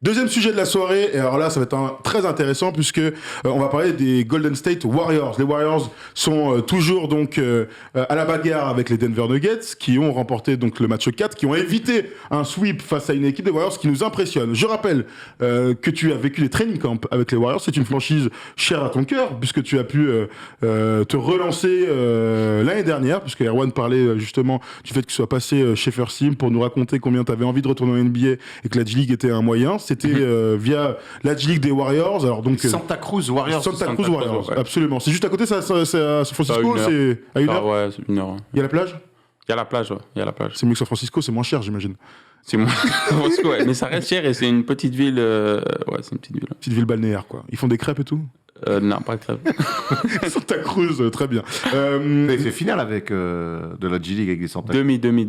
Deuxième sujet de la soirée, et alors là ça va être très intéressant puisque on va parler des Golden State Warriors. Les Warriors sont toujours donc à la bagarre avec les Denver Nuggets qui ont remporté donc le match 4, qui ont évité un sweep face à une équipe des Warriors qui nous impressionne. Je rappelle que tu as vécu les training camps avec les Warriors, c'est une franchise chère à ton cœur puisque tu as pu te relancer l'année dernière, puisque Erwan parlait justement du fait que tu sois passé chez First Team pour nous raconter combien tu avais envie de retourner en NBA et que la G-League était un moyen. C'était via la G-League des Warriors. Alors donc Santa Cruz Warriors. Santa Cruz Warriors, ouais. Absolument. C'est juste à côté, c'est à San Francisco, c'est à 1 heure. Ouais, c'est 1 heure. Il y a la plage. Il y a la plage, ouais. Il y a la plage. C'est mieux que San Francisco, c'est moins cher, j'imagine. C'est moins ouais. Mais ça reste cher et c'est une petite ville. Ouais, c'est une petite ville. Petite ville balnéaire, quoi. Ils font des crêpes et tout. Non, pas très. Santa Cruz, très bien. Mais c'est final avec de la G-League avec des Santa Cruz. Demi.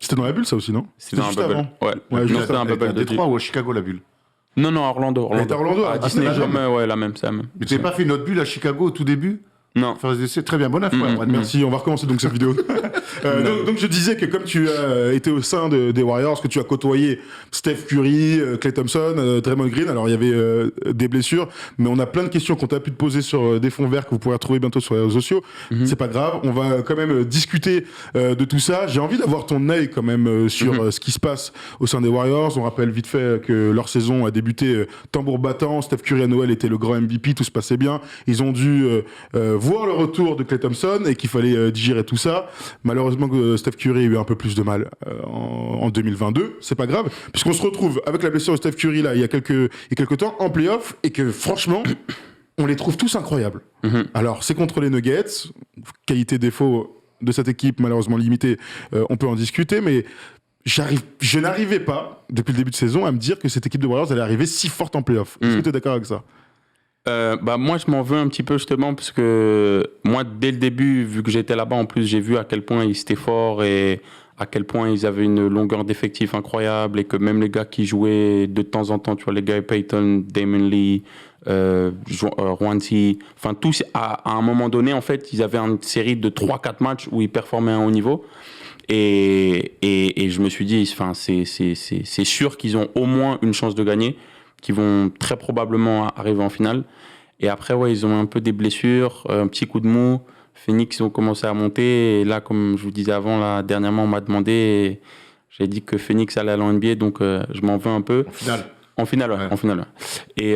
C'était dans la bulle, ça aussi, non? C'était dans un juste bubble. avant. Ouais. Ouais, Non, juste c'était un Avec bubble à de Détroit ou à Chicago, la bulle? Non, Orlando. Elle était à Orlando. À Disney, c'est la même. ouais, la même, c'est la même. Mais tu n'avais pas fait une autre bulle à Chicago au tout début? Non. C'est très bien, bonne affaire. Merci, on va recommencer donc cette vidéo. Donc je disais que comme tu as été au sein des Warriors, que tu as côtoyé Steph Curry, Klay Thompson, Draymond Green, alors il y avait des blessures, mais on a plein de questions qu'on t'a pu te poser sur des fonds verts que vous pourrez retrouver bientôt sur les réseaux sociaux. C'est pas grave, on va quand même discuter de tout ça. J'ai envie d'avoir ton œil quand même sur ce qui se passe au sein des Warriors. On rappelle vite fait que leur saison a débuté tambour battant, Steph Curry à Noël était le grand MVP, tout se passait bien. Ils ont dû voir le retour de Klay Thompson et qu'il fallait digérer tout ça. Malheureusement, Steph Curry a eu un peu plus de mal en 2022. C'est pas grave, puisqu'on se retrouve avec la blessure de Steph Curry là, il y a quelques temps en play-off et que franchement, on les trouve tous incroyables. Alors, c'est contre les Nuggets. Qualité-défaut de cette équipe, malheureusement limitée, on peut en discuter, mais je n'arrivais pas, depuis le début de saison, à me dire que cette équipe de Warriors allait arriver si forte en play-off. Est-ce que tu es d'accord avec ça? Moi, je m'en veux un petit peu justement parce que moi, dès le début, vu que j'étais là-bas, en plus, j'ai vu à quel point ils étaient forts et à quel point ils avaient une longueur d'effectif incroyable et que même les gars qui jouaient de temps en temps, tu vois, les gars Payton, Damon Lee, Juanzi, enfin tous, à un moment donné, en fait, ils avaient une série de 3-4 matchs où ils performaient à un haut niveau. Et je me suis dit, enfin, c'est sûr qu'ils ont au moins une chance de gagner, qui vont très probablement arriver en finale. Et après, ouais, ils ont un peu des blessures, un petit coup de mou. Phoenix, ils ont commencé à monter. Et là, comme je vous disais avant, là, dernièrement, on m'a demandé. J'ai dit que Phoenix allait aller en NBA, donc je m'en veux un peu. En finale, ouais. En finale. Et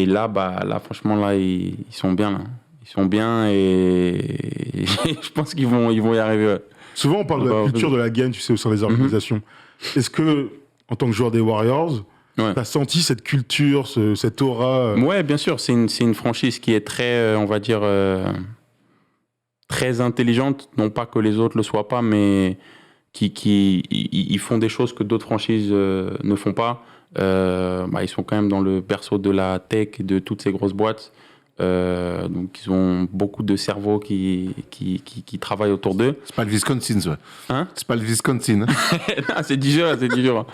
là, là, franchement, là, ils sont bien, là. Ils sont bien et je pense qu'ils vont y arriver. Ouais. Souvent, on parle de la culture de la gagne, tu sais, au sein des organisations. Est-ce que, en tant que joueur des Warriors, t'as senti cette culture, cette aura Ouais, bien sûr. C'est une franchise qui est très, on va dire, très intelligente. Non pas que les autres le soient pas, mais ils font des choses que d'autres franchises ne font pas. Ils sont quand même dans le berceau de la tech et de toutes ces grosses boîtes. Donc ils ont beaucoup de cerveaux qui travaillent autour d'eux. C'est pas le Wisconsin, ça. Hein? C'est pas le Wisconsin. Non, c'est dur.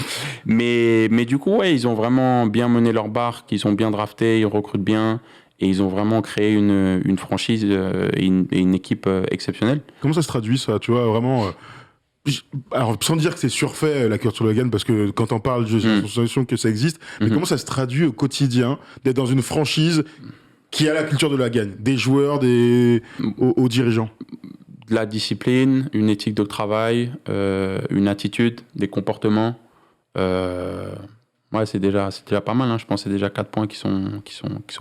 Mais du coup, ouais, ils ont vraiment bien mené leur barque, ils ont bien drafté, ils recrutent bien et ils ont vraiment créé une franchise et une équipe exceptionnelle. Comment ça se traduit, ça? Tu vois, vraiment... Alors, sans dire que c'est surfait la culture de la gagne, parce que quand on parle, j'ai l'impression que ça existe, mais comment ça se traduit au quotidien d'être dans une franchise qui a la culture de la gagne, des joueurs, aux dirigeants? De la discipline, une éthique de travail, une attitude, des comportements. Ouais, c'est déjà pas mal. Hein. Je pense que c'est déjà 4 points qui sont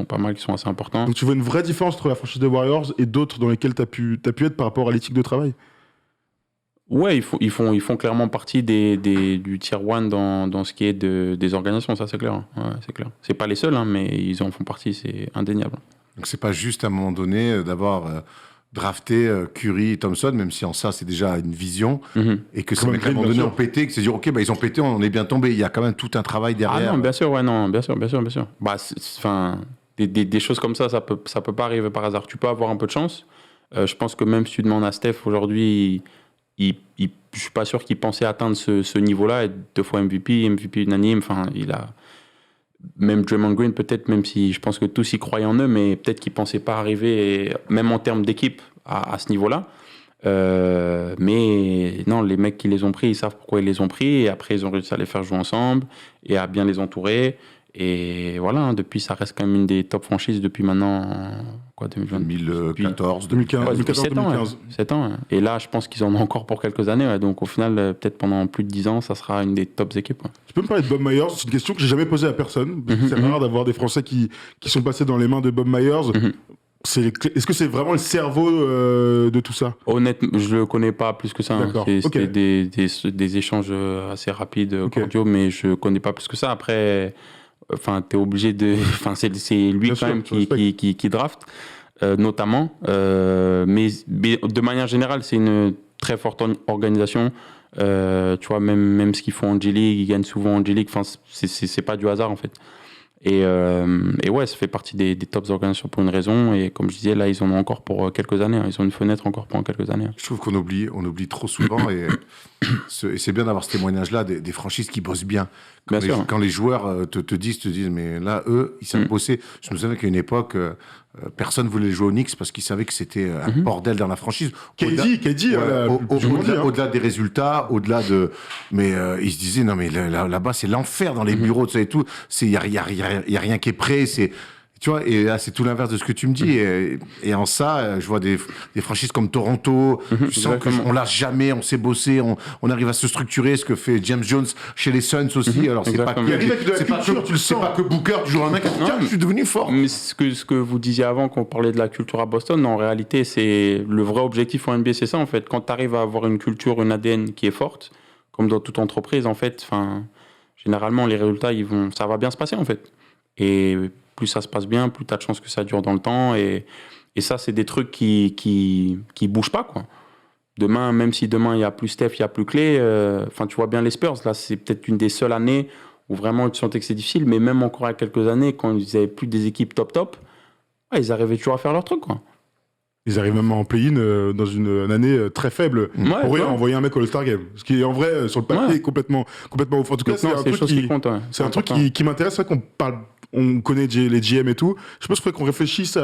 pas mal, qui sont assez importants. Donc tu vois une vraie différence entre la franchise des Warriors et d'autres dans lesquelles t'as pu être par rapport à l'éthique de travail? Ouais, ils font clairement partie du tier 1 dans ce qui est des organisations, ça c'est clair. Ouais, c'est clair. C'est pas les seuls, hein, mais ils en font partie, c'est indéniable. Donc c'est pas juste à un moment donné d'avoir drafté Curry et Thompson, même si en ça c'est déjà une vision, et que ces mecs à un moment donné ont pété, que c'est dire ok, ils ont pété, on est bien tombé. Il y a quand même tout un travail derrière. Ah non, bien sûr, ouais, non, bien sûr. Enfin, des choses comme ça peut pas arriver par hasard. Tu peux avoir un peu de chance. Je pense que même si tu demandes à Steph aujourd'hui, je suis pas sûr qu'il pensait atteindre ce niveau-là, être 2 fois MVP unanime. Enfin, il a même Draymond Green peut-être, même si je pense que tous y croyaient en eux, mais peut-être qu'ils pensaient pas arriver, même en termes d'équipe, à ce niveau-là. Mais non, les mecs qui les ont pris, ils savent pourquoi ils les ont pris. Et après, ils ont réussi à les faire jouer ensemble et à bien les entourer. Et voilà, depuis, ça reste quand même une des top franchises depuis maintenant, 2014, 2015. 7 ans. 7 ans. Et là, je pense qu'ils en ont encore pour quelques années. Ouais. Donc au final, peut-être pendant plus de 10 ans, ça sera une des tops équipes. Ouais. Tu peux me parler de Bob Myers? C'est une question que j'ai jamais posée à personne. C'est rare d'avoir des Français qui sont passés dans les mains de Bob Myers. Est-ce que c'est vraiment le cerveau de tout ça? Honnêtement, je le connais pas plus que ça. D'accord. C'était des échanges assez rapides, cordiaux, mais je connais pas plus que ça. Après, t'es obligé de. C'est lui Bien quand sûr, même qui draft, notamment. Mais de manière générale, c'est une très forte organisation. Tu vois, même ce qu'ils font en G-League, ils gagnent souvent en G-League. C'est pas du hasard en fait. Et ouais, ça fait partie des tops organisations pour une raison. Et comme je disais, là, ils en ont encore pour quelques années. Ils ont une fenêtre encore pendant quelques années. Je trouve qu'on oublie trop souvent. et c'est bien d'avoir ce témoignage-là des franchises qui bossent bien. Quand les joueurs te disent, mais là, eux, ils savent bosser. Je me souviens qu'à une époque, personne ne voulait jouer au Knicks parce qu'ils savaient que c'était un bordel dans la franchise. KD, au-delà des résultats, au-delà de. Mais ils se disaient, non, mais là-bas, c'est l'enfer dans les bureaux, et tout. Il n'y a rien qui est prêt. Tu vois, et là, c'est tout l'inverse de ce que tu me dis. Et en ça, je vois des franchises comme Toronto. Je sens qu'on lâche jamais, on sait bosser, on arrive à se structurer. Ce que fait James Jones chez les Suns aussi. Alors, c'est pas que Booker du jour au lendemain. Tiens, je suis devenu fort. Mais ce que vous disiez avant, quand on parlait de la culture à Boston, en réalité, c'est le vrai objectif en NBA, c'est ça, en fait. Quand tu arrives à avoir une culture, une ADN qui est forte, comme dans toute entreprise, en fait, généralement, les résultats, ça va bien se passer, en fait. Et plus ça se passe bien, plus tu as de chances que ça dure dans le temps. Et ça, c'est des trucs qui bougent pas, quoi. Demain, même si demain, il n'y a plus Steph, il n'y a plus Clay, tu vois bien les Spurs, là, c'est peut-être une des seules années où vraiment tu sentais que c'est difficile, mais même encore il y a quelques années, quand ils n'avaient plus des équipes top, ils arrivaient toujours à faire leur truc, quoi. Ils arrivent même en play-in dans une année très faible. Pour envoyer un mec au All-Star Game. Ce qui est en vrai, sur le papier, complètement ouf. En tout cas, c'est un truc qui m'intéresse. C'est vrai on connaît les GM et tout. Je pense qu'il faudrait qu'on réfléchisse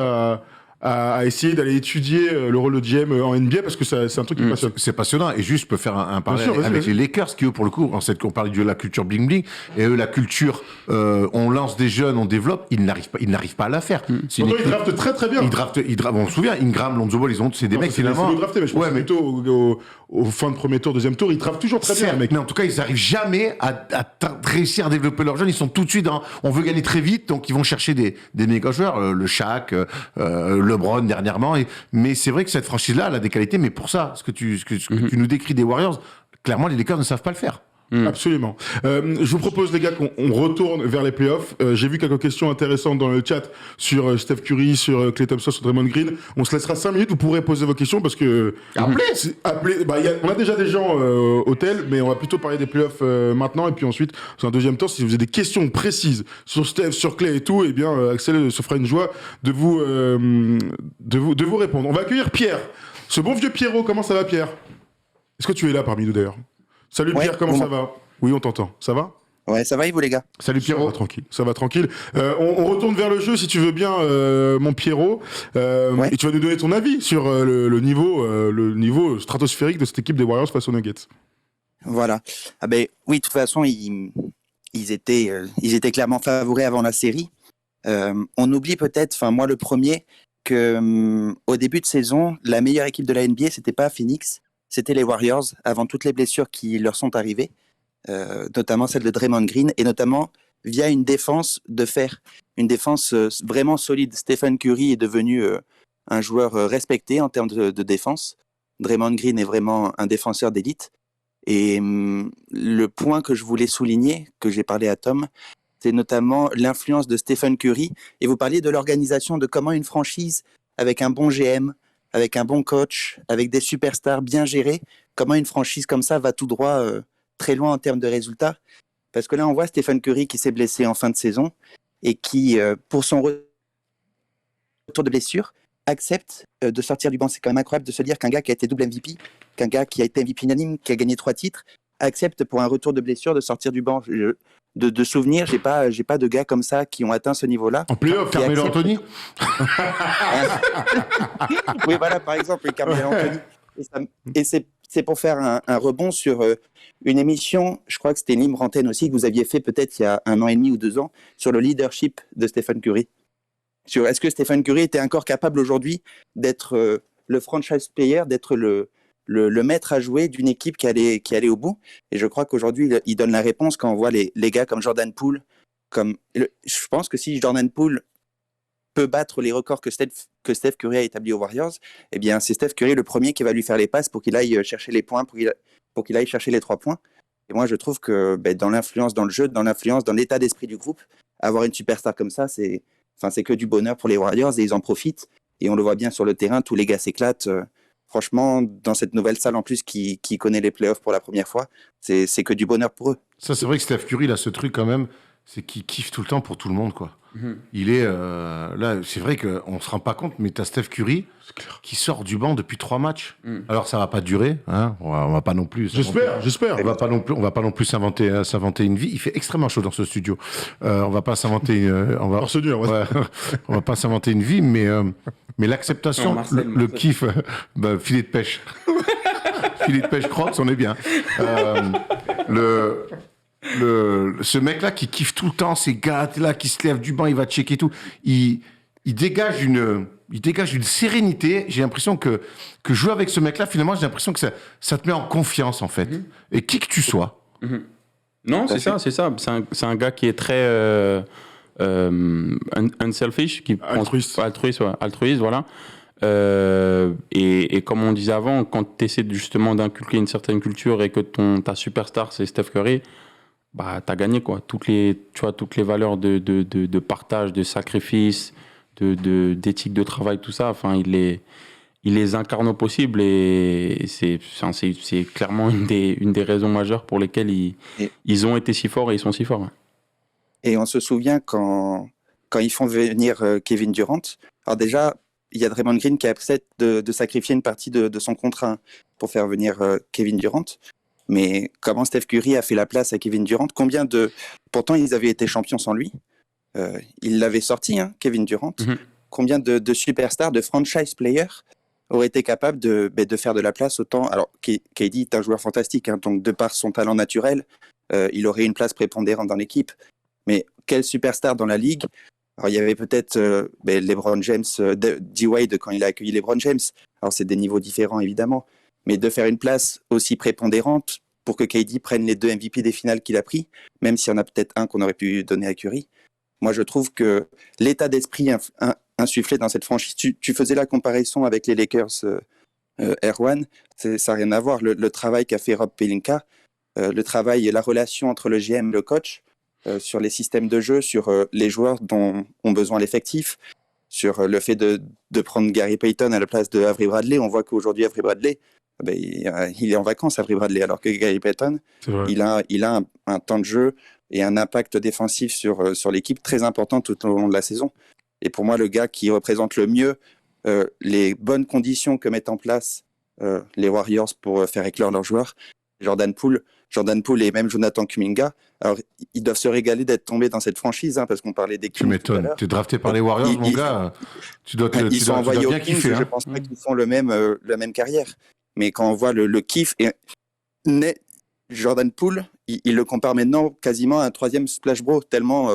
à essayer d'aller étudier le rôle de GM en NBA parce que c'est un truc qui me passionne. C'est passionnant. Et juste, je peux faire un parallèle avec les Lakers qui, eux, pour le coup, on parle de la culture bling-bling, et eux, la culture, on lance des jeunes, on développe, ils n'arrivent pas à la faire. Ils draftent très très bien. On se souvient, Ingram, Lonzo Ball, c'est des mecs finalement. C'est drafté, mais je pense plutôt au fin de premier tour, deuxième tour, ils draftent toujours très bien, les mecs. Mais en tout cas, ils n'arrivent jamais à réussir à développer leurs jeunes. Ils sont tout de suite on veut gagner très vite, donc ils vont chercher des méga joueurs, le Shaq, LeBron dernièrement. Mais c'est vrai que cette franchise-là, elle a des qualités, mais pour ça, ce que tu nous décris des Warriors, clairement, les Lakers ne savent pas le faire. Absolument. Je vous propose, les gars, qu'on retourne vers les playoffs. J'ai vu quelques questions intéressantes dans le chat sur Steph Curry, sur Klay Thompson, sur Draymond Green. On se laissera 5 minutes, vous pourrez poser vos questions parce que... Appelez. On a déjà des gens au tel, mais on va plutôt parler des playoffs maintenant. Et puis ensuite, dans un deuxième temps, si vous avez des questions précises sur Steph, sur Klay et tout, eh bien, Axel se fera une joie de vous répondre. On va accueillir Pierre. Ce bon vieux Pierrot, comment ça va, Pierre? Est-ce que tu es là parmi nous, d'ailleurs? Salut Pierre, comment ça va? Oui, on t'entend. Ça va? Ouais, ça va et vous, les gars? Salut Pierrot. Ça va tranquille. On retourne vers le jeu, si tu veux bien, mon Pierrot. Et tu vas nous donner ton avis sur le niveau stratosphérique de cette équipe des Warriors face aux Nuggets. Voilà. Oui, de toute façon, ils étaient clairement favoris avant la série. On oublie peut-être, moi le premier, que au début de saison, la meilleure équipe de la NBA, c'était pas Phoenix, c'était les Warriors, avant toutes les blessures qui leur sont arrivées, notamment celle de Draymond Green, et notamment via une défense de fer, une défense vraiment solide. Stephen Curry est devenu un joueur respecté en termes de défense. Draymond Green est vraiment un défenseur d'élite. Et le point que je voulais souligner, que j'ai parlé à Tom, c'est notamment l'influence de Stephen Curry. Et vous parliez de l'organisation, de comment une franchise, avec un bon GM, avec un bon coach, avec des superstars bien gérés, comment une franchise comme ça va tout droit très loin en termes de résultats. Parce que là, on voit Stephen Curry qui s'est blessé en fin de saison et qui, pour son retour de blessure, accepte de sortir du banc. C'est quand même incroyable de se dire qu'un gars qui a été double MVP, qu'un gars qui a été MVP unanime, qui a gagné 3 titres, accepte pour un retour de blessure de sortir du banc. De souvenirs, j'ai pas de gars comme ça qui ont atteint ce niveau-là. En playoff, Carmelo Anthony. Oui, voilà, par exemple, Carmelo Anthony. Et c'est pour faire un rebond sur une émission, je crois que c'était une libre antenne aussi, que vous aviez fait peut-être il y a 1 an et demi ou 2 ans, sur le leadership de Stephen Curry. Sur est-ce que Stephen Curry était encore capable aujourd'hui d'être le franchise player, d'être le maître à jouer d'une équipe qui allait au bout. Et je crois qu'aujourd'hui, il donne la réponse quand on voit les gars comme Jordan Poole. Je pense que si Jordan Poole peut battre les records que Steph Curry a établis aux Warriors, eh bien, c'est Steph Curry le premier qui va lui faire les passes pour qu'il aille chercher les points, pour qu'il aille chercher les 3 points. Et moi, je trouve que dans l'influence dans le jeu, dans l'influence, dans l'état d'esprit du groupe, avoir une superstar comme ça, c'est que du bonheur pour les Warriors et ils en profitent. Et on le voit bien sur le terrain, tous les gars s'éclatent. Franchement, dans cette nouvelle salle en plus qui connaît les playoffs pour la première fois, c'est que du bonheur pour eux. Ça, c'est vrai que Steph Curry, il a ce truc quand même, c'est qu'il kiffe tout le temps pour tout le monde, quoi. Il est là, c'est vrai qu'on se rend pas compte, mais t'as Steph Curry qui sort du banc depuis 3 matchs. Alors ça va pas durer, hein. On va pas non plus. J'espère. On va pas non plus s'inventer une vie. Il fait extrêmement chaud dans ce studio. On va pas s'inventer. On va pas s'inventer une vie, mais l'acceptation, le kiff, filet de pêche, filet de pêche Crocs, on est bien. Ce mec-là qui kiffe tout le temps, ces gars-là qui se lèvent du banc, il va checker tout. Il dégage une sérénité. J'ai l'impression que jouer avec ce mec-là, finalement, j'ai l'impression que ça te met en confiance, en fait. Et qui que tu sois. Non, c'est ça. C'est un gars qui est très unselfish, qui altruiste, voilà. Et comme on disait avant, quand tu essaies justement d'inculquer une certaine culture et que ta superstar, c'est Steph Curry, t'as gagné, quoi. Toutes les valeurs de partage, de sacrifice, d'éthique de travail, tout ça, enfin, il les incarne au possible et c'est clairement une des raisons majeures pour lesquelles ils ont été si forts et ils sont si forts. Et on se souvient quand ils font venir Kevin Durant, alors déjà, il y a Draymond Green qui accepte de sacrifier une partie de son contrat pour faire venir Kevin Durant. Mais comment Steph Curry a fait la place à Kevin Durant? Pourtant, ils avaient été champions sans lui. Il l'avait sorti, Kevin Durant. Combien de superstars, de franchise players auraient été capables de faire de la place autant... Alors, KD est un joueur fantastique, donc de par son talent naturel, il aurait une place prépondérante dans l'équipe. Mais quel superstar dans la ligue? Alors, il y avait peut-être LeBron James, D-Wade quand il a accueilli LeBron James. Alors, c'est des niveaux différents, évidemment. Mais de faire une place aussi prépondérante pour que KD prenne les 2 MVP des finales qu'il a pris, même s'il y en a peut-être un qu'on aurait pu donner à Curry. Moi, je trouve que l'état d'esprit insufflé dans cette franchise, tu faisais la comparaison avec les Lakers, Erwan, ça n'a rien à voir. Le travail qu'a fait Rob Pelinka, le travail et la relation entre le GM et le coach, sur les systèmes de jeu, sur les joueurs dont ont besoin l'effectif, sur le fait de prendre Gary Payton à la place de Avery Bradley. On voit qu'aujourd'hui, Avery Bradley, il est en vacances, Avery Bradley, alors que Gary Payton, il a un temps de jeu et un impact défensif sur l'équipe très important tout au long de la saison. Et pour moi, le gars qui représente le mieux les bonnes conditions que mettent en place les Warriors pour faire éclore leurs joueurs, Jordan Poole et même Jonathan Kuminga, alors ils doivent se régaler d'être tombés dans cette franchise, parce qu'on parlait des Kings. Tu m'étonnes, tu es drafté par les Warriors, mon gars. Tu dois bien kiffer. Je pense pas qu'ils font la même carrière. Mais quand on voit le kiff, Jordan Poole, il le compare maintenant quasiment à un 3e Splash Bro, tellement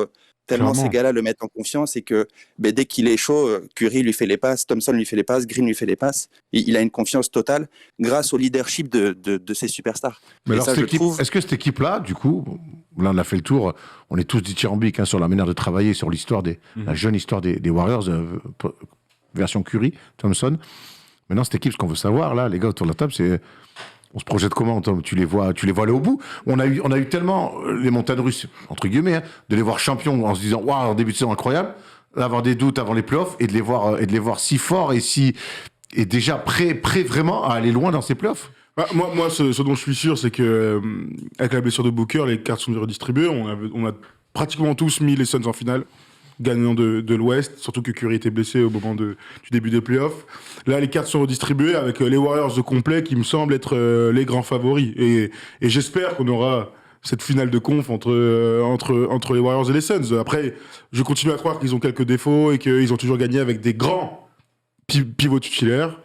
ces gars-là le mettent en confiance et que dès qu'il est chaud, Curry lui fait les passes, Thompson lui fait les passes, Green lui fait les passes. Il a une confiance totale grâce au leadership de ces superstars. Mais alors, est-ce que cette équipe-là, du coup, là on a fait le tour, on est tous dithyrambiques sur la manière de travailler, sur l'histoire la jeune histoire des Warriors, version Curry, Thompson. Maintenant, cette équipe, ce qu'on veut savoir, là, les gars autour de la table, c'est... On se projette comment, Tom? Tu les vois aller au bout? On a eu tellement les montagnes russes, entre guillemets, de les voir champions en se disant waouh, en début de saison incroyable, d'avoir des doutes avant les playoffs et de les voir si forts et déjà prêts vraiment à aller loin dans ces playoffs. Moi, ce dont je suis sûr, c'est que avec la blessure de Booker, les cartes sont redistribuées. On a pratiquement tous mis les Suns en finale, gagnant de l'Ouest, surtout que Curry était blessé au moment du début des playoffs. Là, les cartes sont redistribuées avec les Warriors de complet qui me semblent être les grands favoris. Et j'espère qu'on aura cette finale de conf entre les Warriors et les Suns. Après, je continue à croire qu'ils ont quelques défauts et qu'ils ont toujours gagné avec des grands pivots titulaires.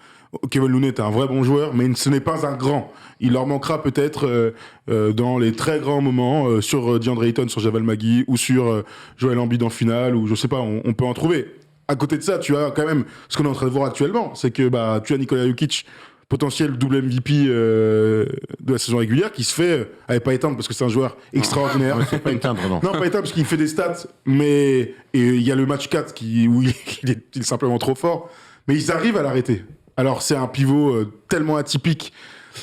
Kevin Looney est un vrai bon joueur, mais ce n'est pas un grand. Il leur manquera peut-être dans les très grands moments sur DeAndre Ayton, sur Javel McGee ou sur Joel Embiid en finale, ou je sais pas, on peut en trouver. À côté de ça, tu as quand même ce qu'on est en train de voir actuellement, c'est que tu as Nikola Jokic, potentiel double MVP de la saison régulière, qui se fait, pas éteindre parce que c'est un joueur extraordinaire. C'est pas éteindre, non. Non, pas éteindre parce qu'il fait des stats, mais il y a le match 4 où il est simplement trop fort, mais ils arrivent à l'arrêter. Alors c'est un pivot tellement atypique.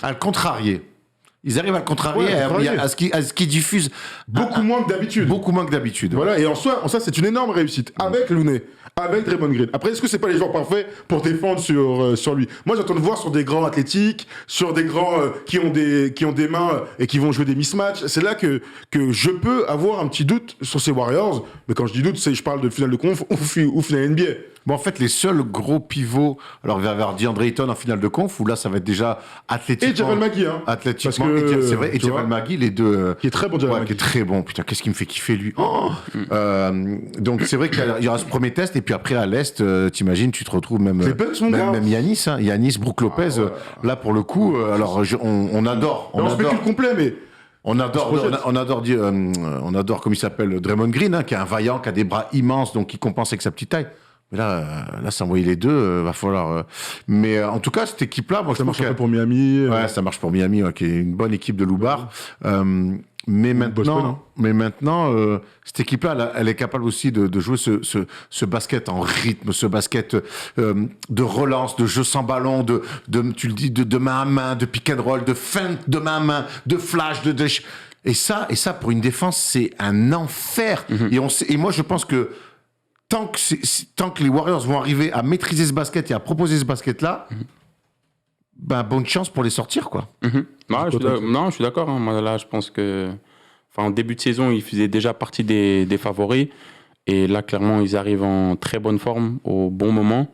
À le contrarier. Ils arrivent à le contrarier, à ce qui diffuse beaucoup moins que d'habitude. Beaucoup moins que d'habitude. Voilà, et en soi, c'est une énorme réussite. Avec Looney, avec Draymond Green. Après, est-ce que c'est pas les joueurs parfaits pour défendre sur lui? Moi, j'attends de voir sur des grands athlétiques, sur des grands qui ont des mains et qui vont jouer des mismatchs. C'est là que je peux avoir un petit doute sur ces Warriors. Mais quand je dis doute, je parle de finale de conf ou finale NBA. Bon, en fait, les seuls gros pivots, alors vers DeAndre Ayton en finale de conf, où là, ça va être déjà athlétiquement. Et Javel McGee, hein. Athlétiquement, c'est vrai, et Javel McGee, les deux. Qui est très bon, Javel McGee. Qui est très bon. Putain, qu'est-ce qui me fait kiffer, lui. Donc, c'est vrai qu'il y aura ce premier test, et puis après, à l'Est, t'imagines, tu te retrouves même Yanis, hein. Yanis, Brook Lopez, là, pour le coup, alors, on adore. On spécule complet, mais. On adore, comme il s'appelle, Draymond Green, hein, qui est un vaillant, qui a des bras immenses, donc qui compense avec sa petite taille. Mais là, s'envoyer les deux, va falloir. Mais en tout cas, cette équipe-là, moi, ça marche un peu pour Miami. Ouais, ça marche pour Miami, qui est une bonne équipe de Loubar. Mais maintenant, cette équipe-là, elle est capable aussi de jouer ce basket en rythme, ce basket de relance, de jeu sans ballon, tu le dis, de main à main, de pick and roll, de feinte de main à main, de flash, et ça, pour une défense, c'est un enfer. Et moi, je pense que tant que les Warriors vont arriver à maîtriser ce basket et à proposer ce basket-là, bonne chance pour les sortir, quoi. Je suis d'accord. Hein. Moi, là, je pense que... en début de saison, ils faisaient déjà partie des favoris. Et là, clairement, ils arrivent en très bonne forme, au bon moment.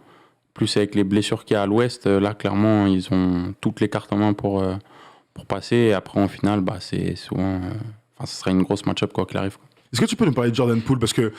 Plus avec les blessures qu'il y a à l'Ouest, là, clairement, ils ont toutes les cartes en main pour passer. Et après, en finale, c'est souvent... ce sera une grosse match-up, quoi qu'il arrive. Quoi. Est-ce que tu peux nous parler de Jordan Poole? Parce que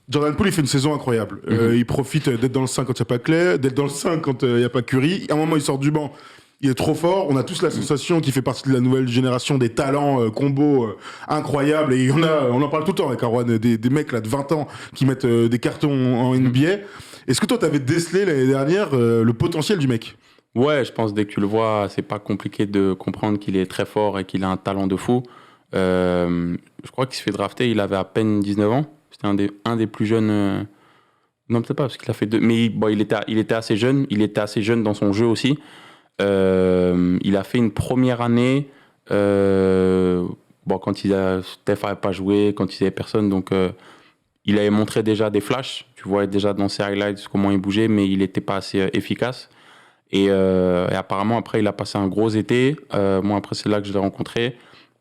Jordan Poole, il fait une saison incroyable. Il profite d'être dans le 5 quand il n'y a pas Clay, d'être dans le 5 quand il n'y a pas Curry. À un moment, il sort du banc. Il est trop fort. On a tous la sensation qu'il fait partie de la nouvelle génération des talents combos incroyables. Et on en parle tout le temps avec Arwan, des mecs là, de 20 ans qui mettent des cartons en NBA. Est-ce que toi, tu avais décelé l'année dernière le potentiel du mec? Ouais, je pense dès que tu le vois, c'est pas compliqué de comprendre qu'il est très fort et qu'il a un talent de fou. Je crois qu'il se fait drafter, il avait à peine 19 ans. C'était un des plus jeunes. Non, peut-être pas, parce qu'il a fait deux. Mais il était assez jeune. Il était assez jeune dans son jeu aussi. Il a fait une première année. Quand Steph n'avait pas joué, quand il n'y avait personne. Donc, il avait montré déjà des flashs. Tu vois déjà dans ses highlights comment il bougeait, mais il n'était pas assez efficace. Et apparemment, après, il a passé un gros été. Moi, après, c'est là que je l'ai rencontré.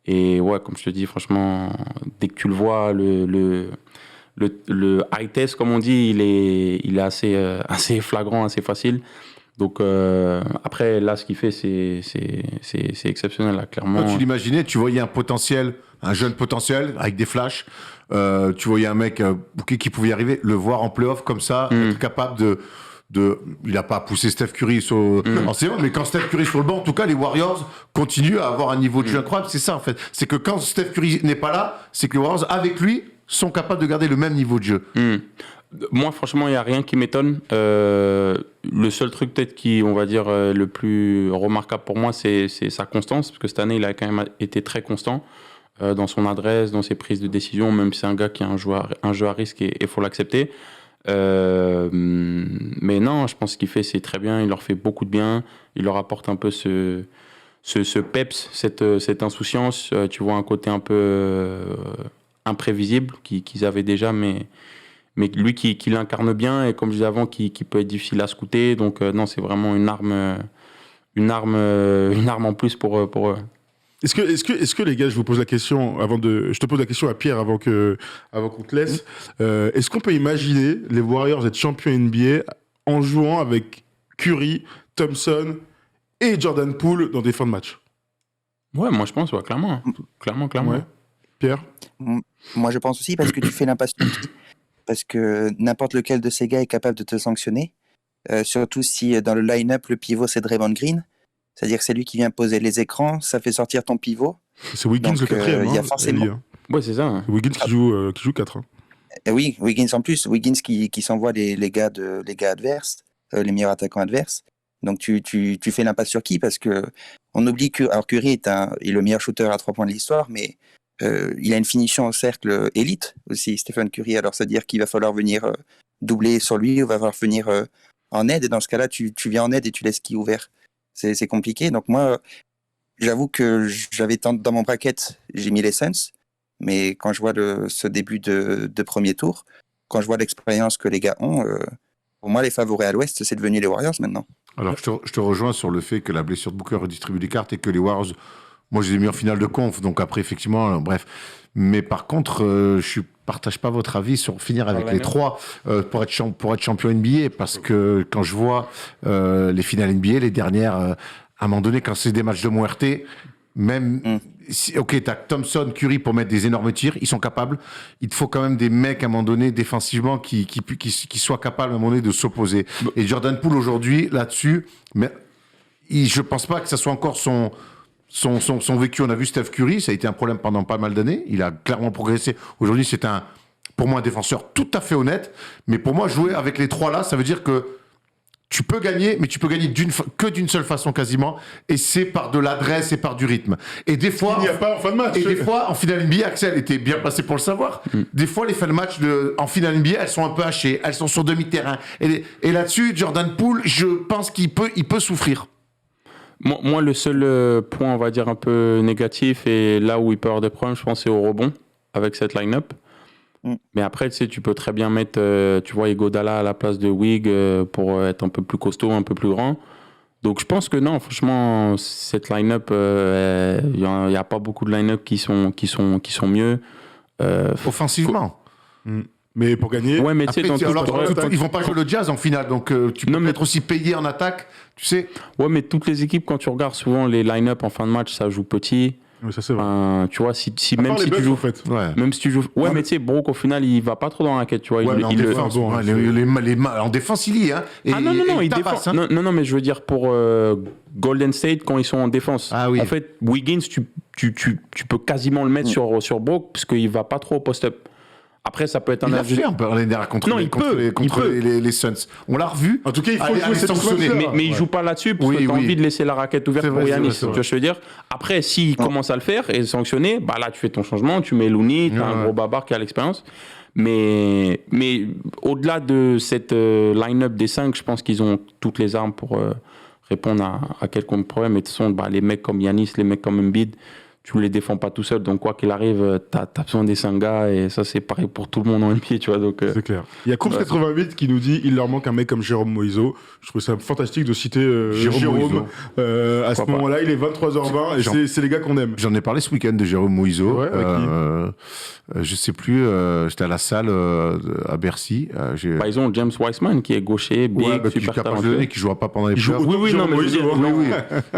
Et ouais, comme je te dis, franchement, dès que tu le vois, le high test, comme on dit, il est assez flagrant, assez facile. Donc après, là, ce qu'il fait, c'est exceptionnel, là, clairement. Quand tu l'imaginais, tu voyais un jeune potentiel avec des flashs. Tu voyais un mec qui pouvait y arriver, le voir en play-off comme ça, être capable de il n'a pas poussé Steph Curry en saison, mais quand Steph Curry sur le banc, en tout cas, les Warriors continuent à avoir un niveau de jeu incroyable. C'est ça, en fait. C'est que quand Steph Curry n'est pas là, c'est que les Warriors, avec lui, sont capables de garder le même niveau de jeu. Moi, franchement, il n'y a rien qui m'étonne. Le seul truc, peut-être, qui, on va dire, le plus remarquable pour moi, c'est sa constance, parce que cette année, il a quand même été très constant dans son adresse, dans ses prises de décision, même si c'est un gars qui a un jeu à risque et il faut l'accepter. Mais non, je pense qu'il fait, c'est très bien. Il leur fait beaucoup de bien. Il leur apporte un peu ce peps, cette insouciance. Tu vois un côté un peu imprévisible qu'ils avaient déjà, mais lui qui l'incarne bien, et comme je disais avant, qui peut être difficile à scouter. Donc non, c'est vraiment une arme en plus pour eux. Est-ce que les gars, je vous pose la question je te pose la question à Pierre avant qu'on te laisse. Est-ce qu'on peut imaginer les Warriors être champions NBA en jouant avec Curry, Thompson et Jordan Poole dans des fins de match? Ouais, moi je pense, ouais, clairement. Clairement. Ouais. Pierre? Moi je pense aussi, parce que tu fais l'impasse. Parce que n'importe lequel de ces gars est capable de te sanctionner. surtout si dans le line-up, le pivot, c'est Draymond Green. C'est-à-dire que c'est lui qui vient poser les écrans, ça fait sortir ton pivot. C'est Wiggins Donc, le quatrième. il y a forcément... Ouais, c'est ça. C'est Wiggins qui joue 4. Et oui, Wiggins en plus. Wiggins qui s'envoie les gars adverses, les meilleurs attaquants adverses. Donc tu fais l'impasse sur qui? Parce que on oublie que alors Curry est le meilleur shooter à 3 points de l'histoire, mais il a une finition au cercle élite aussi, Stephen Curry. Alors c'est-à-dire qu'il va falloir venir doubler sur lui, ou va falloir venir en aide. Et dans ce cas-là, tu viens en aide et tu laisses qui ouvert. C'est compliqué. Donc moi, j'avoue que j'avais dans mon bracket, j'ai mis les Suns. Mais quand je vois ce début de premier tour, quand je vois l'expérience que les gars ont, pour moi, les favoris à l'Ouest, c'est devenu les Warriors maintenant. Alors, je te rejoins sur le fait que la blessure de Booker redistribue les cartes et que les Warriors, moi, je les ai mis en finale de conf. Donc après, effectivement, bref. Mais par contre, je ne partage pas votre avis sur finir avec les 3 pour être champion NBA. Parce que quand je vois les finales NBA, les dernières, à un moment donné, quand c'est des matchs de mon RT, même... Ok, t'as Thompson, Curry pour mettre des énormes tirs, ils sont capables. Il te faut quand même des mecs à un moment donné défensivement qui soient capables à un moment donné de s'opposer. Et Jordan Poole aujourd'hui là-dessus, mais je pense pas que ça soit encore son vécu. On a vu Steph Curry, ça a été un problème pendant pas mal d'années. Il a clairement progressé. Aujourd'hui, c'est pour moi un défenseur tout à fait honnête. Mais pour moi, jouer avec les 3 là, ça veut dire que tu peux gagner, mais tu peux gagner que d'une seule façon quasiment, et c'est par de l'adresse et par du rythme. Et des fois, il n'y a pas en fin de match. Et des fois, en finale NBA, Axel était bien placé pour le savoir. Des fois, les fins de match en finale NBA, elles sont un peu hachées, elles sont sur demi-terrain. Et là-dessus, Jordan Poole, je pense qu'il peut souffrir. Moi, le seul point, on va dire, un peu négatif, et là où il peut avoir des problèmes, je pense, c'est au rebond avec cette line-up. Mais après, tu sais, tu peux très bien mettre, tu vois, Iguodala à la place de Wig pour être un peu plus costaud, un peu plus grand. Donc, je pense que non, franchement, cette line-up, il n'y a pas beaucoup de line-up qui sont mieux. Offensivement. Mais pour gagner... Ouais, mais tu sais, ils vont pas jouer le Jazz en finale, donc tu peux être aussi payé en attaque, tu sais. Ouais, mais toutes les équipes, quand tu regardes souvent les line-up en fin de match, ça joue petit. Oui, ça c'est vrai. Tu vois, même si tu joues, en fait. même si tu joues, mais tu sais, Brook au final, il va pas trop dans la raquette, tu vois. Ouais, en défense, il y est. Hein, non, il défend. Non, mais je veux dire pour Golden State quand ils sont en défense. Ah oui. En fait, Wiggins, tu peux quasiment le mettre sur Brook parce qu'il va pas trop au post-up. Après, ça peut être il a fait un peu l'année dernière contre les Suns. On l'a revu. En tout cas, il faut jouer cette mais il joue pas là-dessus parce que tu as envie de laisser la raquette ouverte pour Giannis. Tu vois ce que je veux dire? Après, s'il commence à le faire et sanctionner, bah là, tu fais ton changement, tu mets Looney, tu as un gros babar qui a l'expérience. Mais au-delà de cette line-up des 5, je pense qu'ils ont toutes les armes pour répondre à quelconque problème. Et de toute façon, les mecs comme Giannis, les mecs comme Embiid, tu ne les défends pas tout seul, donc quoi qu'il arrive, tu as besoin des 5 gars, et ça c'est pareil pour tout le monde en NBA, tu vois. Donc, c'est clair. Il y a Course88 qui nous dit il leur manque un mec comme Jérôme Moïseau. Je trouve ça fantastique de citer Jérôme. À ce moment-là, il est 23h20 et c'est les gars qu'on aime. J'en ai parlé ce week-end de Jérôme Moïseau. Ouais, je sais plus, j'étais à la salle à Bercy. ils ont James Wiseman qui est gaucher, big, super talentueux. Qui ne jouera pas pendant les playoffs. Oui.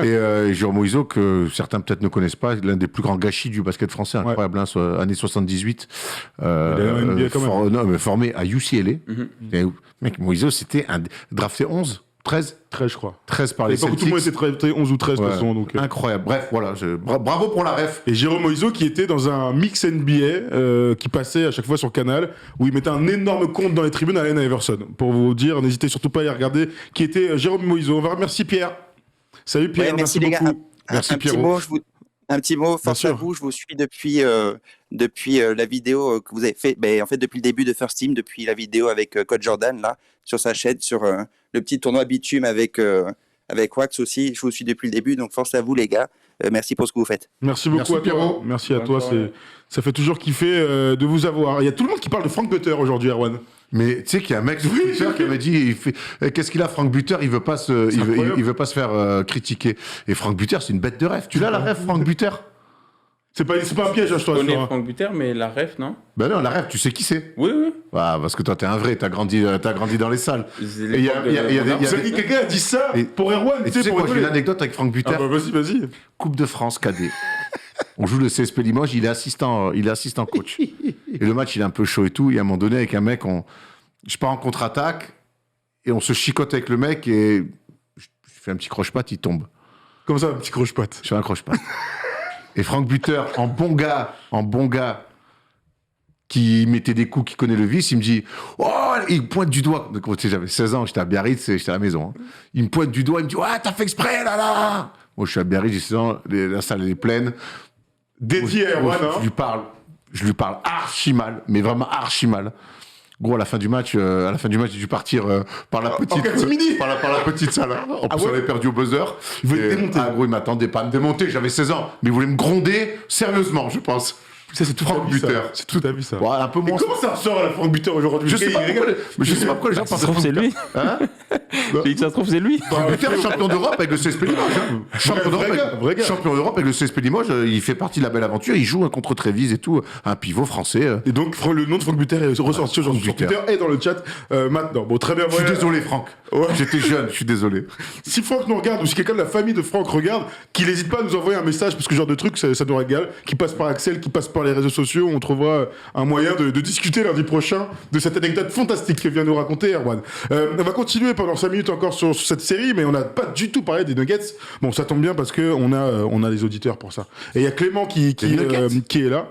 Et Jérôme Moïseau, que certains peut-être ne connaissent pas, l'un des plus grands gâchis du basket français, incroyable, années 78. Formé à UCLA. Mec, Moïseau, c'était un drafté 11. 13, je crois. 13 par les Celtics. Tout le monde était drafté 11 ou 13 de toute façon. Donc, incroyable. Bref, voilà. Bravo pour la ref. Et Jérôme Moïseau qui était dans un mix NBA qui passait à chaque fois sur Canal, où il mettait un énorme compte dans les tribunes à Allen Iverson. Pour vous dire, n'hésitez surtout pas à y regarder, qui était Jérôme Moïseau. On va remercier Pierre. Salut Pierre, merci les beaucoup. Gars. Merci Pierrot. Un petit mot, force à vous, je vous suis depuis la vidéo que vous avez fait, en fait depuis le début de First Team, depuis la vidéo avec Coach Jordan là, sur sa chaîne, sur le petit tournoi Bitume avec Wax aussi, je vous suis depuis le début, donc force à vous les gars, merci pour ce que vous faites. Merci beaucoup à toi, merci à toi, ça fait toujours kiffer de vous avoir. Il y a tout le monde qui parle de Frank Butter aujourd'hui, Erwan. Mais tu sais qu'il y a un mec sur Twitter qui m'a dit qu'est-ce qu'il a Frank Butter, il veut pas se faire critiquer. Et Frank Butter, c'est une bête de rêve. Tu l'as la rêve Frank Butter? C'est pas un piège, je te connais Frank Butter, mais la rêve, non? Ben non, la rêve, tu sais qui c'est? Oui. Ah, parce que toi, t'es un vrai, t'as grandi dans les salles. Quelqu'un a dit ça pour Erwan. Tu sais quoi, j'ai une anecdote avec Frank Butter. Vas-y. Coupe de France cadet. On joue le CSP Limoges, il est assistant coach. Et le match, il est un peu chaud et tout. Et à un moment donné, avec un mec, je pars en contre-attaque. et on se chicote avec le mec, et je fais un petit croche-patte, il tombe. Comment ça, un petit croche-patte? Je fais un croche-patte. Et Franck Buter, en bon gars, qui mettait des coups, qui connaît le vice, il me dit « Oh !» Il pointe du doigt. Donc, tu sais, j'avais 16 ans, j'étais à Biarritz, j'étais à la maison. Hein. Il me pointe du doigt, il me dit « Ouais, t'as fait exprès, là, là !» Moi, je suis à Biarritz, j'ai 16 ans, la salle, elle est pleine. Dédié à Erwan, hein. Je lui parle archi mal, mais vraiment archi mal. Gros, à la fin du match, j'ai dû partir par la petite, par la petite salle. Hein. En plus, on avait perdu au buzzer. Il voulait te démonter. Ah, gros, il m'attendait pas à me démonter. J'avais 16 ans, mais il voulait me gronder sérieusement, je pense. Ça, c'est tout Franck Buter. C'est tout à vu, ça. Ouais, un peu moins. Comment ça ressort à la Franck Buter aujourd'hui? Je sais pas pourquoi les gens pensent Ça se trouve, c'est lui. Hein? J'ai dit que ça se trouve, c'est lui. Franck Buter, champion d'Europe avec le CSP Limoges. Hein. Champion d'Europe avec le CSP Limoges. Il fait partie de la belle aventure. Il joue contre Trévise et tout. Un pivot français. Et donc, le nom de Franck Buter est ressorti aujourd'hui sur Twitter et dans le chat maintenant. Bon, très bien. Je suis désolé, Franck. Ouais. J'étais jeune, je suis désolé. Si Franck nous regarde ou si quelqu'un de la famille de Franck regarde, qu'il n'hésite pas à nous envoyer un message parce que ce genre de truc, ça nous régale. Qui passe par Axel, qui passe par les réseaux sociaux. On trouvera un moyen de discuter lundi prochain de cette anecdote fantastique que vient nous raconter Erwan. On va continuer pendant 5 minutes encore sur cette série, mais on n'a pas du tout parlé des Nuggets. Bon, ça tombe bien parce qu'on a les auditeurs pour ça. Et il y a Clément qui est là.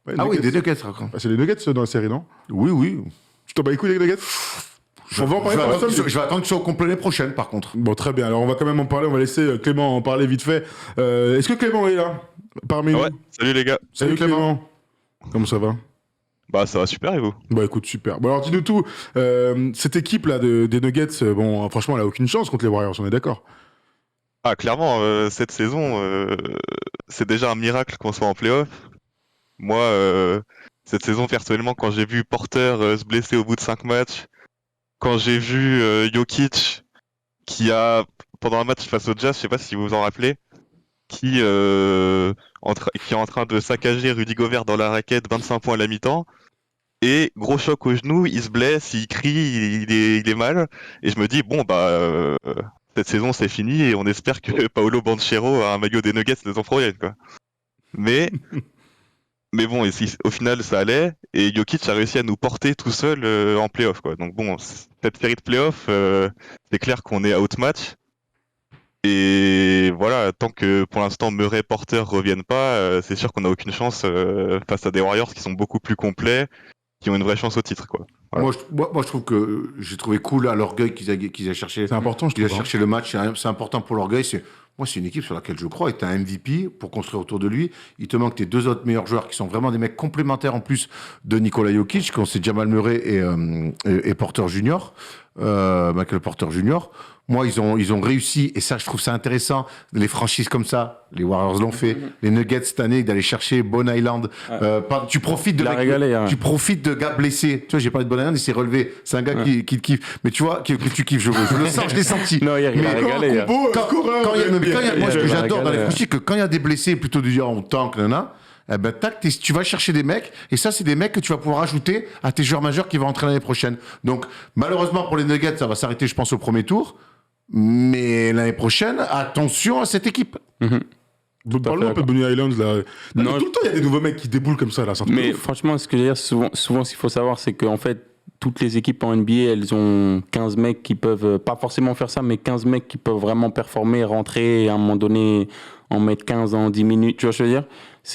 Ouais, oui, des Nuggets, raconte. C'est les Nuggets dans la série, non? Oui. Tu t'en bats les couilles des Nuggets? On va en parler je vais attendre qu'ils soient au complet l'année prochaine, par contre. Bon, très bien. Alors, on va quand même en parler. On va laisser Clément en parler vite fait. Est-ce que Clément est là parmi nous? Ouais, salut les gars. Salut Clément. Comment ça va? Bah ça va super et vous? Bah écoute, super. Bon alors dis-nous tout, cette équipe là des Nuggets, bon franchement elle a aucune chance contre les Warriors, on est d'accord? Ah clairement, cette saison, c'est déjà un miracle qu'on soit en play-off. Moi, cette saison personnellement, quand j'ai vu Porter se blesser au bout de 5 matchs, quand j'ai vu Jokic qui a, pendant un match face au Jazz, je sais pas si vous vous en rappelez, qui est en train de saccager Rudy Gobert dans la raquette, 25 points à la mi-temps, et gros choc au genou, il se blesse, il crie, il est mal, et je me dis bon bah cette saison c'est fini et on espère que Paolo Banchero a un maillot des Nuggets la saison prochaine quoi. Mais bon, au final ça allait, et Jokic a réussi à nous porter tout seul en play-off quoi. Donc bon, cette série de play-off, c'est clair qu'on est outmatch. Et voilà, tant que pour l'instant Murray et Porter reviennent pas, c'est sûr qu'on n'a aucune chance face à des Warriors qui sont beaucoup plus complets, qui ont une vraie chance au titre, quoi. Voilà. Moi, je trouve que j'ai trouvé cool à l'orgueil qu'ils aient cherché. C'est important, je trouve. Qu'ils aient cherché le match, c'est important pour l'orgueil. C'est une équipe sur laquelle je crois. Et t'as un MVP pour construire autour de lui. Il te manque tes 2 autres meilleurs joueurs qui sont vraiment des mecs complémentaires en plus de Nikola Jokic, quand c'est Jamal Murray et Porter Jr., Michael Porter Jr. Moi, ils ont réussi, et ça, je trouve ça intéressant, les franchises comme ça, les Warriors l'ont fait, les Nuggets cette année, d'aller chercher Bon Island. Tu profites tu profites de gars blessés. Tu vois, j'ai parlé de Bon Island, il s'est relevé. C'est un gars qui te kiffe. Mais tu vois, que tu kiffes, je le sens, je l'ai senti. Non, il a régalé. Moi, ce que j'adore dans les franchises, que quand il y a des blessés, plutôt de dire on tank, eh ben, tu vas chercher des mecs, et ça, c'est des mecs que tu vas pouvoir ajouter à tes joueurs majeurs qui vont rentrer l'année prochaine. Donc, malheureusement pour les Nuggets, ça va s'arrêter, je pense, au premier tour. Mais l'année prochaine, attention à cette équipe. Parle-nous un peu de Bonnie Island là. Non, tout le temps, il y a des nouveaux mecs qui déboulent comme ça là. Mais franchement, ce que je veux dire, souvent, ce qu'il faut savoir, c'est qu'en fait, toutes les équipes en NBA, elles ont 15 mecs qui peuvent, pas forcément faire ça, mais 15 mecs qui peuvent vraiment performer, rentrer et à un moment donné en mettre 15 en 10 minutes. Tu vois ce que je veux dire?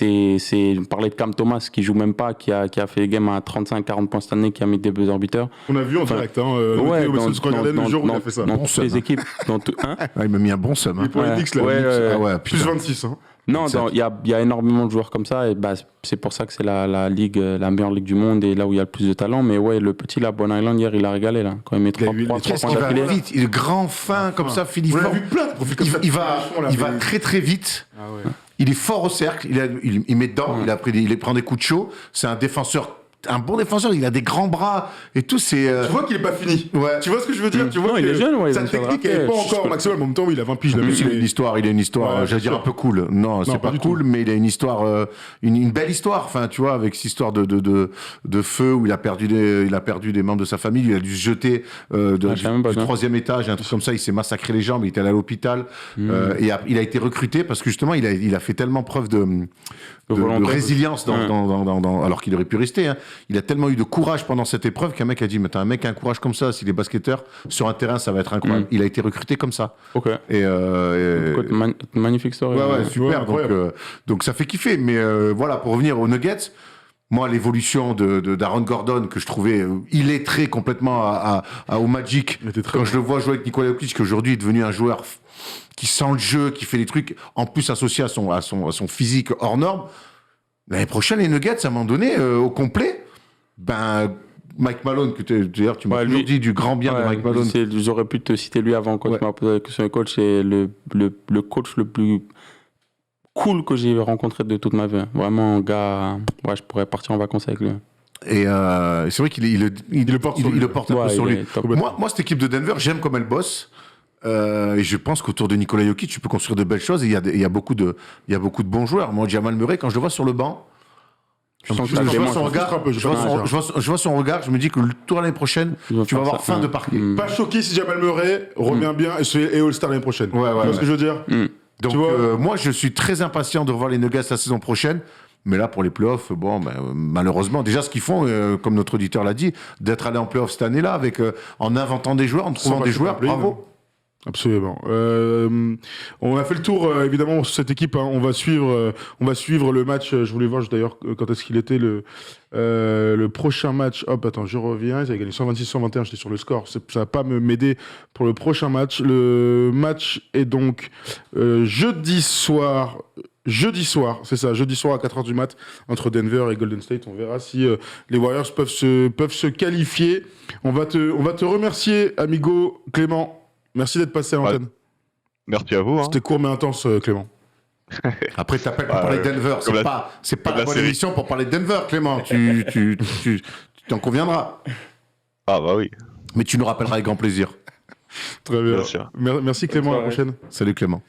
On parlait de Cam Thomas qui joue même pas, qui a fait les games à 35-40 points cette année, qui a mis des buzzer beaters. On a vu en direct, hein, le jour où il a fait ça. Dans toutes les équipes. Il m'a mis un bon seum. Hein. Pour les Knicks, là. Plus 26. Hein. Non, il y a énormément de joueurs comme ça, et bah, c'est pour ça que c'est la ligue, la meilleure ligue du monde, et là où il y a le plus de talent. Mais ouais, le petit là, Bon Island, hier, il a régalé là, quand il met 3 points d'affilée. Vite, il est grand, fin, comme ça, Philippe. On a vu plein de profils comme ça. Il va très très vite. Ah ouais. Il est fort au cercle, il met dedans, il prend des coups de chaud. C'est un défenseur, un bon défenseur, il a des grands bras et tout. Tu vois qu'il est pas fini. Ouais. Tu vois ce que je veux dire? Tu vois il est jeune, sa technique n'est pas encore maximum. En même temps, il a 20 piges. Il a une histoire, j'allais dire un peu cool. Non, c'est pas cool, mais il a une histoire, une belle histoire. Enfin, tu vois, avec cette histoire de feu où il a perdu des membres de sa famille, il a dû se jeter du 3e étage, un truc comme ça. Il s'est massacré les jambes, il était allé à l'hôpital. Et il a été recruté parce que justement, il a fait tellement preuve de résilience alors qu'il aurait pu rester. Hein. il a tellement eu de courage pendant cette épreuve qu'un mec a dit, mais t'as un mec qui a un courage comme ça, s'il est basketteur, sur un terrain, ça va être incroyable. Il a été recruté comme ça. Ok. Et, magnifique story. ouais, super. Ouais, Donc ça fait kiffer. Mais voilà, pour revenir aux Nuggets, moi, l'évolution d'Aaron Gordon, que je trouvais illettré complètement au Magic, quand je le vois jouer avec Nikola Jokic, qui aujourd'hui est devenu un joueur qui sent le jeu, qui fait des trucs, en plus associé à son physique hors norme, l'année prochaine, les Nuggets, à un moment donné, au complet, Mike Malone, d'ailleurs, tu m'as toujours dit du grand bien de Mike Malone. J'aurais pu te citer lui avant, quand tu m'as posé la question. Le coach, c'est le coach le plus cool que j'ai rencontré de toute ma vie. Vraiment, un gars, je pourrais partir en vacances avec lui. Et c'est vrai qu'il le porte un peu sur lui. Moi, cette équipe de Denver, j'aime comme elle bosse. Et je pense qu'autour de Nikola Jokic, tu peux construire de belles choses. Et il y a beaucoup de bons joueurs. Moi, Jamal Murray, quand je le vois sur le banc, je vois son regard, je me dis que le tour l'année prochaine, tu vas avoir fin de parquet. Pas choqué si Jamal Murray revient bien et All-Star l'année prochaine. Tu vois ce que je veux dire? Donc, moi, je suis très impatient de revoir les Nuggets la saison prochaine. Mais là, pour les playoffs, malheureusement, déjà ce qu'ils font, comme notre auditeur l'a dit, d'être allé en playoffs cette année-là, en inventant des joueurs, en trouvant des joueurs, bravo. Absolument. On a fait le tour, évidemment, sur cette équipe. On va suivre le match. Je voulais voir d'ailleurs quand est-ce qu'il était le prochain match. Hop, attends, je reviens. Ils avaient gagné 126-121. J'étais sur le score. Ça va pas m'aider pour le prochain match. Le match est donc jeudi soir. Jeudi soir, c'est ça, jeudi soir à 4h du mat entre Denver et Golden State. On verra si les Warriors peuvent se qualifier. On va te remercier, amigo Clément. Merci d'être passé à l'antenne. Merci à vous. C'était court mais intense, Clément. Après, tu t'appelles pour parler de Denver. C'est pas la bonne émission pour parler de Denver, Clément. Tu t'en conviendras. Ah bah oui. Mais tu nous rappelleras avec grand plaisir. Très bien. Bien sûr. Merci Clément, à la prochaine. Salut Clément.